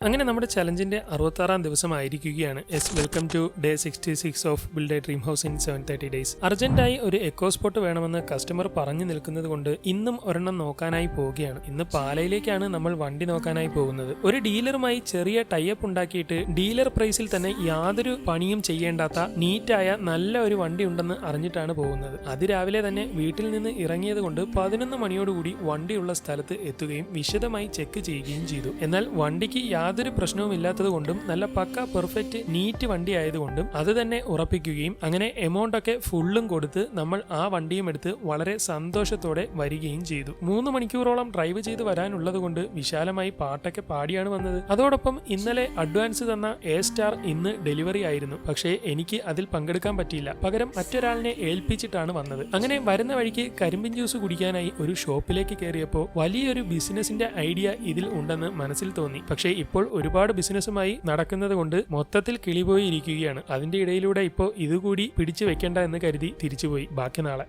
അങ്ങനെ നമ്മുടെ ചലഞ്ചിന്റെ 66-ാം ദിവസമായിരിക്കുകയാണ്. Welcome to day 66 of build a dream house in 730 days. അർജന്റായി ഒരു എക്കോ സ്പോട്ട് വേണമെന്ന് കസ്റ്റമർ പറഞ്ഞു നിൽക്കുന്നത് കൊണ്ട് ഇന്നും ഒരെണ്ണം നോക്കാനായി പോവുകയാണ്. ഇന്ന് പാലയിലേക്കാണ് നമ്മൾ വണ്ടി നോക്കാനായി പോകുന്നത്. ഒരു ഡീലറുമായി ചെറിയ ടൈപ്പ് ഉണ്ടാക്കിയിട്ട് ഡീലർ പ്രൈസിൽ തന്നെ യാതൊരു പണിയും ചെയ്യേണ്ടാത്ത നീറ്റായ നല്ല ഒരു വണ്ടി ഉണ്ടെന്ന് അറിഞ്ഞിട്ടാണ് പോകുന്നത്. അതിരാവിലെ തന്നെ വീട്ടിൽ നിന്ന് ഇറങ്ങിയത് കൊണ്ട് 11 മണിയോടുകൂടി വണ്ടിയുള്ള സ്ഥലത്ത് എത്തുകയും വിശദമായി ചെക്ക് ചെയ്യുകയും ചെയ്തു. എന്നാൽ വണ്ടിക്ക് യാതൊരു പ്രശ്നവും ഇല്ലാത്തത് കൊണ്ടും നല്ല പക്ക പെർഫെക്റ്റ് നീറ്റ് വണ്ടി ആയതുകൊണ്ടും അത് തന്നെ ഉറപ്പിക്കുകയും അങ്ങനെ എമൗണ്ട് ഒക്കെ ഫുള്ളും കൊടുത്ത് നമ്മൾ ആ വണ്ടിയും എടുത്ത് വളരെ സന്തോഷത്തോടെ വരികയും ചെയ്തു. 3 മണിക്കൂറോളം ഡ്രൈവ് ചെയ്ത് വരാനുള്ളത് കൊണ്ട് വിശാലമായി പാട്ടൊക്കെ പാടിയാണ് വന്നത്. അതോടൊപ്പം ഇന്നലെ അഡ്വാൻസ് തന്ന എ സ്റ്റാർ ഇന്ന് ഡെലിവറി ആയിരുന്നു. പക്ഷേ എനിക്ക് അതിൽ പങ്കെടുക്കാൻ പറ്റിയില്ല. പകരം മറ്റൊരാളിനെ ഏൽപ്പിച്ചിട്ടാണ് വന്നത്. അങ്ങനെ വരുന്ന വഴിക്ക് കരിമ്പിൻ ജ്യൂസ് കുടിക്കാനായി ഒരു ഷോപ്പിലേക്ക് കയറിയപ്പോൾ വലിയൊരു ബിസിനസിന്റെ ഐഡിയ ഇതിൽ ഉണ്ടെന്ന് മനസ്സിൽ തോന്നി. പക്ഷേ ഇപ്പോൾ ഒരുപാട് ബിസിനസ്സുമായി നടക്കുന്നത് കൊണ്ട് മൊത്തത്തിൽ കിളിപോയി ഇരിക്കുകയാണ്. അതിന്റെ ഇടയിലൂടെ ഇപ്പോൾ ഇതുകൂടി പിടിച്ചു വെക്കേണ്ട എന്ന് കരുതി തിരിച്ചുപോയി. ബാക്കി നാളെ.